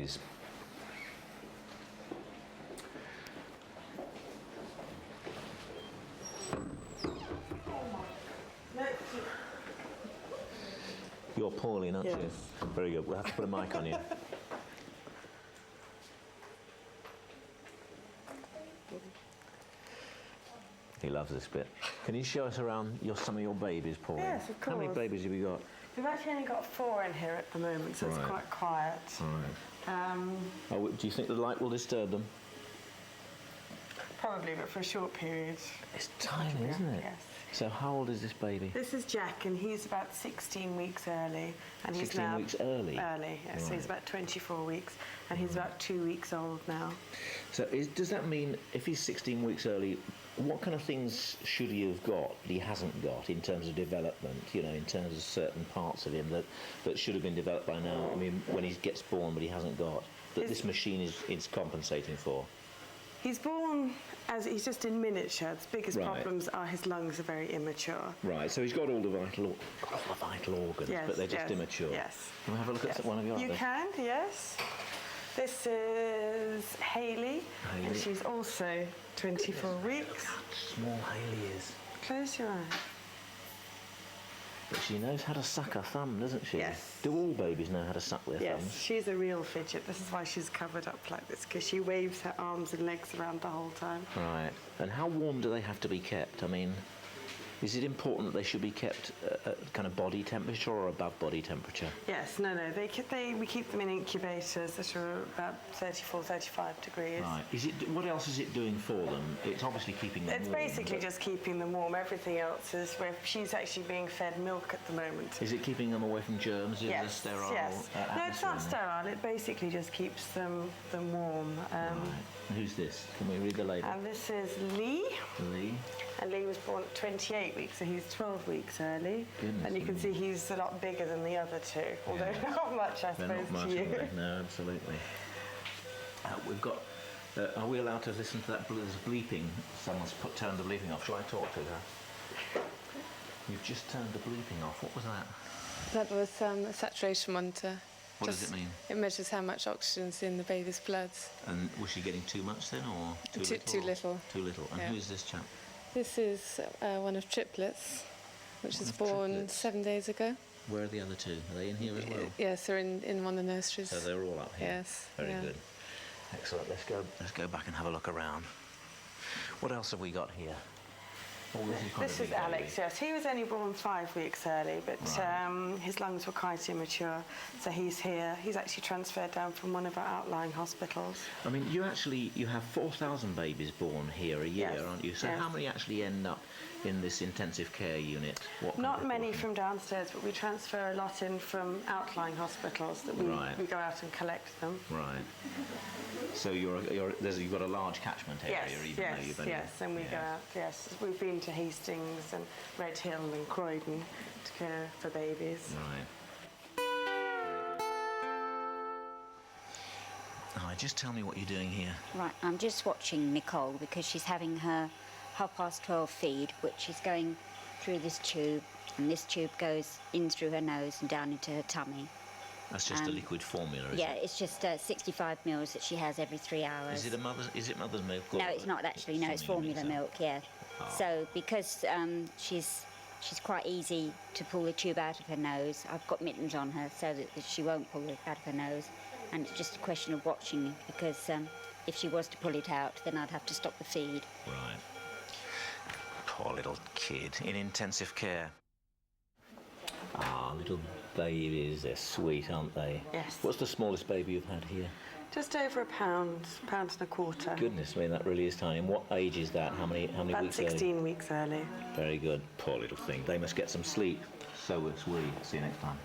babies. You're poorly, aren't you? Very good. We'll have to put a mic on you. He loves this bit. Can you show us around some of your babies, Paul? Yes, of course. How many babies have you got? We've actually only got 4 in here at the moment, so it's quite quiet. Do you think the light will disturb them? Probably, but for a short period. It's tiny, isn't it? Yes. So how old is this baby? This is Jack, and he's about 16 weeks early. And he's 16 weeks early? Early, yes. So he's about 24 weeks, and he's about 2 weeks old now. So does that mean if he's 16 weeks early, what kind of things should he have got that he hasn't got in terms of development, you know, in terms of certain parts of him that should have been developed by now? I mean, when he gets born but he hasn't got, that this machine is compensating for? He's born as he's just in miniature. His biggest problems are his lungs are very immature. Right, so he's got all the vital organs, but they're just immature. Yes. Can we have a look at one of your others? You can, yes. This is Hayley, and she's also 24 weeks. Look how small Hayley is. Close your eyes. But she knows how to suck her thumb, doesn't she? Yes. Do all babies know how to suck their thumbs? Yes, she's a real fidget. This is why she's covered up like this, because she waves her arms and legs around the whole time. Right. And how warm do they have to be kept? I mean, is it important that they should be kept at kind of body temperature or above body temperature? Yes, no. We keep them in incubators that are about 34, 35 degrees. Right. What else is it doing for them? It's obviously keeping them warm. It's basically just keeping them warm. Everything else is where she's actually being fed milk at the moment. Is it keeping them away from germs? Yes. Sterile Yes. No, it's not sterile. It basically just keeps them warm. Right. Who's this? Can we read the label? And this is Lee. Lee. And Lee was born at 28 weeks, so he's 12 weeks early. Goodness, and you can see he's a lot bigger than the other two, although not much, I suppose, not much, to you. No, absolutely. We've got... are we allowed to listen to that? There's bleeping. Someone's turned the bleeping off. Shall I talk to her? You've just turned the bleeping off. What was that? That was a saturation monitor. What does it mean? It measures how much oxygen's in the baby's blood. And was she getting too much then, or too little? Too little. Too little. And who is this chap? This is one of triplets, which was born 7 days ago. Where are the other two? Are they in here as well? Yes, they're in one of the nurseries. So they're all up here? Yes. Very good. Excellent. Let's go back and have a look around. What else have we got here? Oh, this is Alex, yes. He was only born 5 weeks early, but his lungs were quite immature, so he's here. He's actually transferred down from one of our outlying hospitals. I mean, you have 4,000 babies born here a year, aren't you? So how many actually end up in this intensive care unit? Not many from downstairs, but we transfer a lot in from outlying hospitals that we go out and collect them. Right. So you've got a large catchment area, yes, and we go out. Yes, we've been to Hastings and Red Hill and Croydon to care for babies. Right. Just tell me what you're doing here. Right, I'm just watching Nicole because she's having her 12:30 feed, which is going through this tube, and this tube goes in through her nose and down into her tummy. That's just a liquid formula, is it? Yeah, it's just 65 mils that she has every 3 hours. Is it mother's milk? No, it's not actually. No, it's formula milk. Yeah. Oh. So because she's quite easy to pull the tube out of her nose, I've got mittens on her so that she won't pull it out of her nose, and it's just a question of watching because if she was to pull it out, then I'd have to stop the feed. Right. Poor little kid in intensive care. Ah, little babies, they're sweet, aren't they? Yes. What's the smallest baby you've had here? Just over a pound and a quarter. Goodness me, that really is tiny. And what age is that? How many About weeks 16 early? weeks early. Very good. Poor little thing. They must get some sleep. So will we. See you next time.